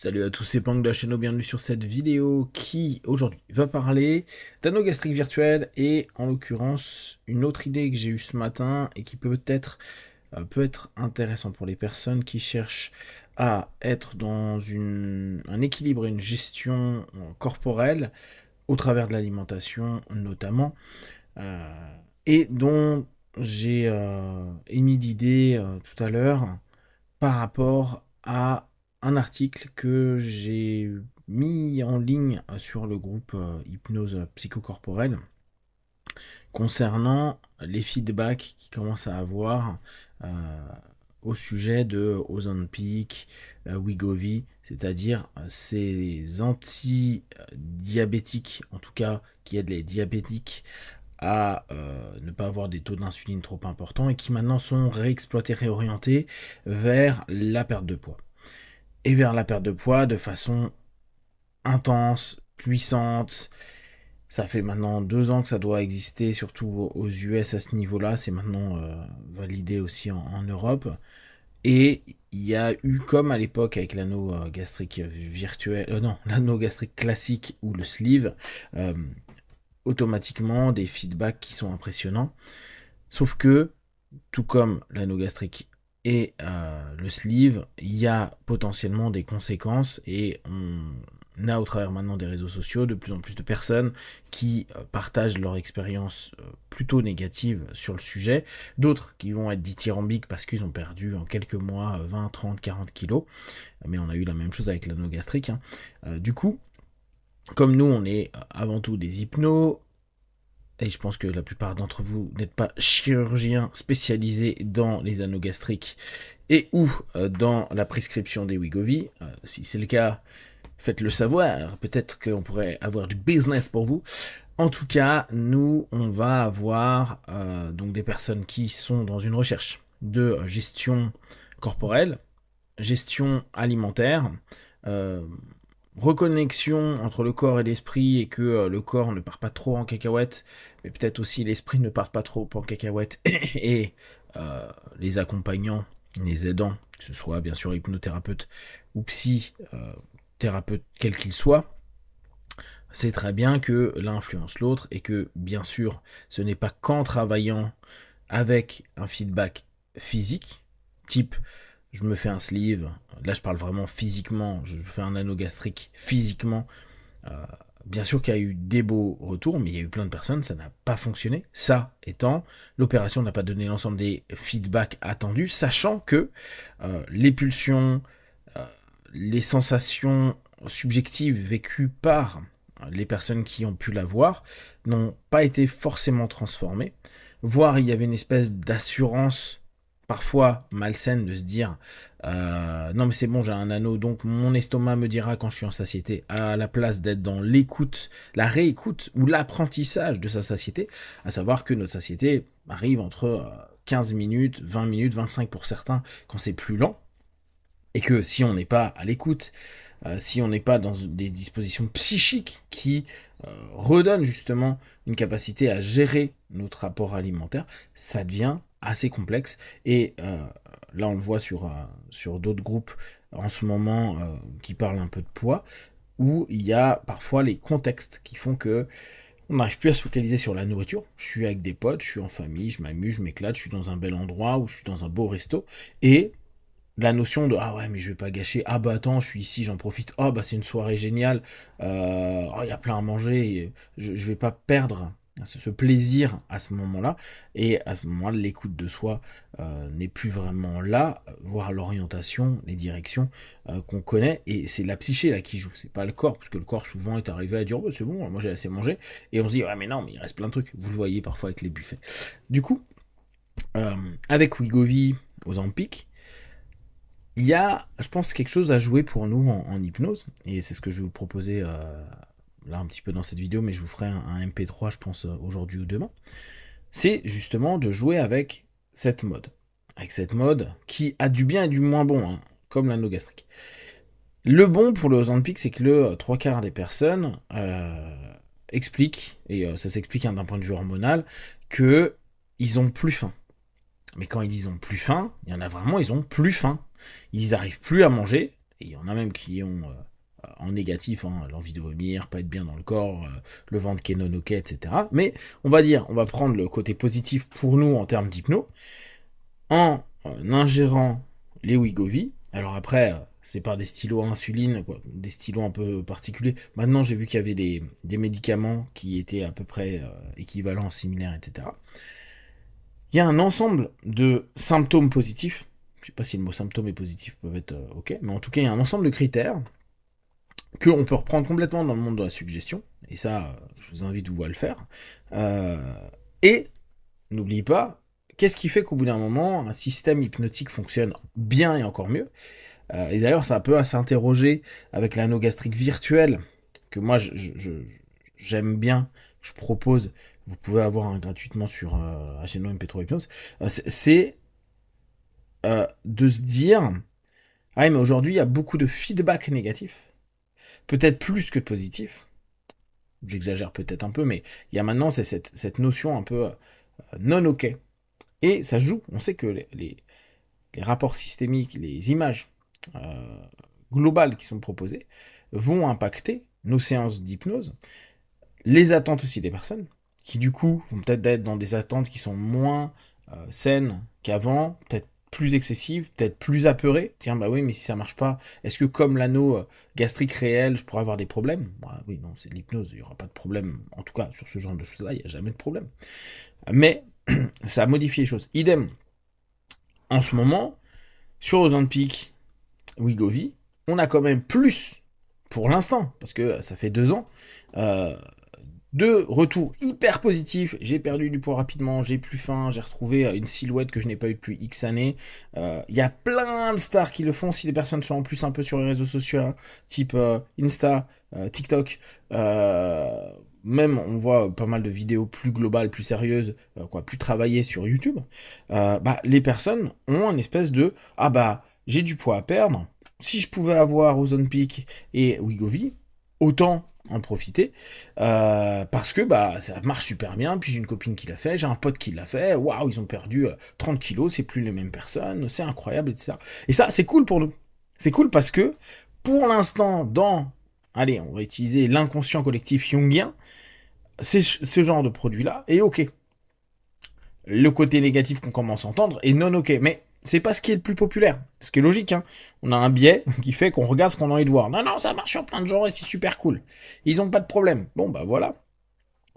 Salut à tous, c'est Pank de la chaîne, bienvenue sur cette vidéo qui aujourd'hui va parler d'anneau gastrique virtuel et en l'occurrence une autre idée que j'ai eue ce matin et qui peut être intéressant pour les personnes qui cherchent à être dans un équilibre et une gestion corporelle au travers de l'alimentation notamment et dont j'ai émis l'idée tout à l'heure par rapport à un article que j'ai mis en ligne sur le groupe Hypnose Psychocorporelle concernant les feedbacks qu'ils commencent à avoir au sujet de Ozempic, Wegovy, c'est-à-dire ces anti-diabétiques, en tout cas qui aident les diabétiques à ne pas avoir des taux d'insuline trop importants et qui maintenant sont réexploités, réorientés vers la perte de poids. Et vers la perte de poids de façon intense, puissante. Ça fait maintenant 2 ans que ça doit exister, surtout aux US à ce niveau-là. C'est maintenant validé aussi en Europe. Et il y a eu, comme à l'époque avec l'anneau gastrique virtuel, non, l'anneau gastrique classique ou le sleeve, automatiquement des feedbacks qui sont impressionnants. Sauf que, tout comme l'anneau gastrique et le sleeve, il y a potentiellement des conséquences et on a au travers maintenant des réseaux sociaux de plus en plus de personnes qui partagent leur expérience plutôt négative sur le sujet, d'autres qui vont être dithyrambiques parce qu'ils ont perdu en quelques mois 20, 30, 40 kilos, mais on a eu la même chose avec l'anneau gastrique. Du coup, comme nous on est avant tout des hypnos, et je pense que la plupart d'entre vous n'êtes pas chirurgien spécialisé dans les anneaux gastriques et ou dans la prescription des Wegovy. Si c'est le cas, faites-le savoir. Peut-être qu'on pourrait avoir du business pour vous. En tout cas, nous, on va avoir donc des personnes qui sont dans une recherche de gestion corporelle, gestion alimentaire, reconnexion entre le corps et l'esprit et que le corps ne part pas trop en cacahuète, mais peut-être aussi l'esprit ne part pas trop en cacahuète et les accompagnants, les aidants, que ce soit bien sûr hypnothérapeute ou psy-thérapeute quel qu'il soit, c'est très bien que l'un influence l'autre et que bien sûr ce n'est pas qu'en travaillant avec un feedback physique, type je me fais un sleeve, là je parle vraiment physiquement, je fais un anneau gastrique physiquement. Bien sûr qu'il y a eu des beaux retours, mais il y a eu plein de personnes, ça n'a pas fonctionné. Ça étant, l'opération n'a pas donné l'ensemble des feedbacks attendus, sachant que les pulsions, euh, les sensations subjectives vécues par les personnes qui ont pu l'avoir n'ont pas été forcément transformées, voire il y avait une espèce d'assurance parfois malsaine de se dire non mais c'est bon, j'ai un anneau, donc mon estomac me dira quand je suis en satiété, à la place d'être dans l'écoute, la réécoute ou l'apprentissage de sa satiété, à savoir que notre satiété arrive entre 15 minutes, 20 minutes, 25 pour certains quand c'est plus lent, et que si on n'est pas à l'écoute, si on n'est pas dans des dispositions psychiques qui redonnent justement une capacité à gérer notre rapport alimentaire, ça devient assez complexe. Et là, on le voit sur d'autres groupes en ce moment qui parlent un peu de poids, où il y a parfois les contextes qui font que on n'arrive plus à se focaliser sur la nourriture. Je suis avec des potes, je suis en famille, je m'amuse, je m'éclate, je suis dans un bel endroit ou je suis dans un beau resto, et la notion de ah ouais mais je vais pas gâcher, ah bah attends je suis ici j'en profite, ah bah c'est une soirée géniale, oh il y a plein à manger, je vais pas perdre ce plaisir à ce moment-là, et à ce moment-là l'écoute de soi n'est plus vraiment là, voire l'orientation, les directions qu'on connaît, et c'est la psyché là qui joue, c'est pas le corps, parce que le corps souvent est arrivé à dire oh, bah, c'est bon, moi j'ai assez mangé, et on se dit ouais mais non mais il reste plein de trucs, vous le voyez parfois avec les buffets. Du coup, avec Wegovy, Ozempic, il y a, je pense, quelque chose à jouer pour nous en hypnose, et c'est ce que je vais vous proposer là un petit peu dans cette vidéo, mais je vous ferai un MP3, je pense, aujourd'hui ou demain. C'est justement de jouer avec cette mode. Avec cette mode qui a du bien et du moins bon, hein, comme l'anneau gastrique. Le bon pour le Ozempic, c'est que le trois quarts des personnes expliquent, et ça s'explique hein, d'un point de vue hormonal, que ils ont plus faim. Mais quand ils disent ont plus faim, il y en a vraiment, ils ont plus faim. Ils n'arrivent plus à manger, et il y en a même qui ont en négatif, hein, l'envie de vomir, pas être bien dans le corps, le ventre qui est non ok, etc. Mais on va prendre le côté positif pour nous en termes d'hypno, en ingérant les Wegovy. Alors après, c'est par des stylos à insuline, quoi, des stylos un peu particuliers. Maintenant, j'ai vu qu'il y avait des médicaments qui étaient à peu près équivalents, similaires, etc. Il y a un ensemble de symptômes positifs. Je ne sais pas si le mot symptôme et positif peuvent être ok, mais en tout cas, il y a un ensemble de critères qu'on peut reprendre complètement dans le monde de la suggestion. Et ça, je vous invite vous à le faire. Et n'oubliez pas, qu'est-ce qui fait qu'au bout d'un moment, un système hypnotique fonctionne bien et encore mieux? Et d'ailleurs, ça peut s'interroger avec l'anneau gastrique virtuel, que moi, j'aime bien, je propose, vous pouvez avoir gratuitement sur HNO MP3 Hypnose, c'est de se dire, ah mais aujourd'hui, il y a beaucoup de feedback négatif, peut-être plus que de positif, j'exagère peut-être un peu, mais il y a maintenant cette notion un peu non ok. Et ça joue, on sait que les rapports systémiques, les images globales qui sont proposées vont impacter nos séances d'hypnose, les attentes aussi des personnes, qui du coup vont peut-être être dans des attentes qui sont moins saines qu'avant, peut-être plus excessives, peut-être plus apeurées. Tiens, bah oui, mais si ça marche pas, est-ce que comme l'anneau gastrique réel, je pourrais avoir des problèmes? Bah oui, non, c'est de l'hypnose, il n'y aura pas de problème. En tout cas, sur ce genre de choses-là, il n'y a jamais de problème. Mais ça a modifié les choses. Idem, en ce moment, sur Ozempic, Wegovy, on a quand même plus, pour l'instant, parce que ça fait 2 ans, de retours hyper positifs. J'ai perdu du poids rapidement, j'ai plus faim, j'ai retrouvé une silhouette que je n'ai pas eu depuis X années. Il y a plein de stars qui le font. Si les personnes sont en plus un peu sur les réseaux sociaux, hein, type Insta, TikTok, même on voit pas mal de vidéos plus globales, plus sérieuses, plus travaillées sur YouTube. Les personnes ont une espèce de ah bah j'ai du poids à perdre. Si je pouvais avoir Ozempic et Wegovy, autant en profiter parce que ça marche super bien. Puis j'ai une copine qui l'a fait, j'ai un pote qui l'a fait, waouh, ils ont perdu 30 kilos, c'est plus les mêmes personnes, c'est incroyable, etc. Et ça, c'est cool pour nous. C'est cool parce que pour l'instant, allez, on va utiliser l'inconscient collectif jungien, c'est ce genre de produit-là est ok. Le côté négatif qu'on commence à entendre est non ok, mais c'est pas ce qui est le plus populaire. Ce qui est logique, hein. On a un biais qui fait qu'on regarde ce qu'on a envie de voir. Non, ça marche sur plein de gens et c'est super cool. Ils ont pas de problème. Bon, bah voilà.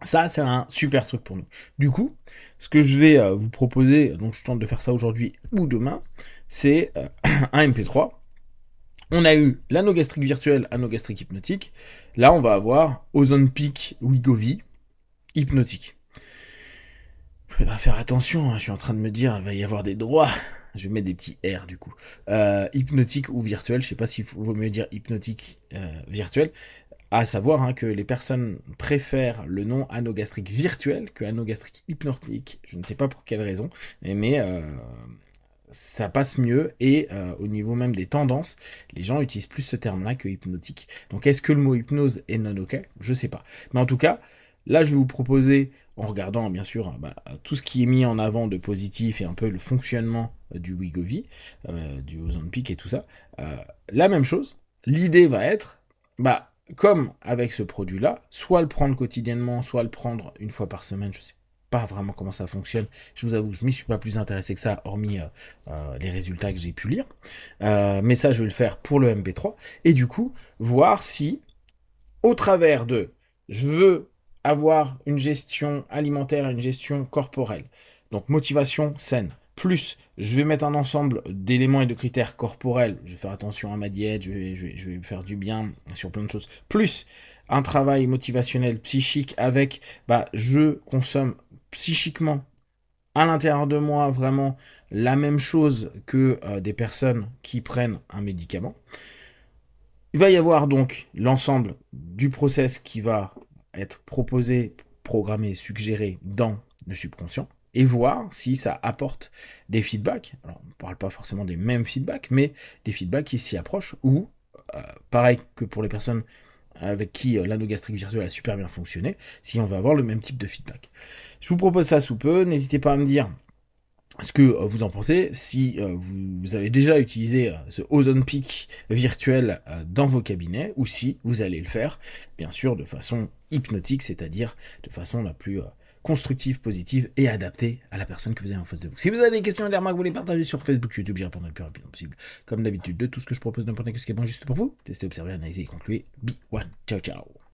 Ça, c'est un super truc pour nous. Du coup, ce que je vais vous proposer, donc je tente de faire ça aujourd'hui ou demain, c'est un MP3. On a eu l'anneau gastrique virtuel, anneau gastrique hypnotique. Là, on va avoir Ozempic Wegovy hypnotique. Il faudra faire attention, hein, je suis en train de me dire, il va y avoir des droits. Je vais mettre des petits R du coup. Hypnotique ou virtuel, je sais pas s'il vaut mieux dire hypnotique virtuel. À savoir hein, que les personnes préfèrent le nom anneau gastrique virtuel que anneau gastrique hypnotique. Je ne sais pas pour quelle raison, mais ça passe mieux et au niveau même des tendances, les gens utilisent plus ce terme-là que hypnotique. Donc est-ce que le mot hypnose est non ok? Je sais pas. Mais en tout cas, là je vais vous proposer, en regardant bien sûr tout ce qui est mis en avant de positif et un peu le fonctionnement du Wegovy, du Ozempic et tout ça, la même chose. L'idée va être, comme avec ce produit-là, soit le prendre quotidiennement, soit le prendre une fois par semaine, je sais pas vraiment comment ça fonctionne. Je vous avoue, je m'y suis pas plus intéressé que ça, hormis les résultats que j'ai pu lire. Mais ça, je vais le faire pour le MP3. Et du coup, voir si, au travers de, je veux avoir une gestion alimentaire, une gestion corporelle, donc motivation saine, plus je vais mettre un ensemble d'éléments et de critères corporels, je vais faire attention à ma diète, je vais faire du bien sur plein de choses, plus un travail motivationnel psychique avec, je consomme psychiquement à l'intérieur de moi vraiment la même chose que des personnes qui prennent un médicament. Il va y avoir donc l'ensemble du process qui va être proposé, programmé, suggéré dans le subconscient et voir si ça apporte des feedbacks. Alors, on ne parle pas forcément des mêmes feedbacks, mais des feedbacks qui s'y approchent ou, pareil que pour les personnes avec qui l'anneau gastrique virtuel a super bien fonctionné, si on va avoir le même type de feedback. Je vous propose ça sous peu, n'hésitez pas à me dire ce que vous en pensez, si vous avez déjà utilisé ce Ozone-Pick virtuel dans vos cabinets, ou si vous allez le faire, bien sûr, de façon hypnotique, c'est-à-dire de façon la plus constructive, positive et adaptée à la personne que vous avez en face de vous. Si vous avez des questions et des remarques, vous les partagez sur Facebook, YouTube, j'y répondrai le plus rapidement possible. Comme d'habitude, de tout ce que je propose, n'importe quoi, ce qui est bon juste pour vous. Testez, observez, analysez et concluez. Be one. Ciao, ciao.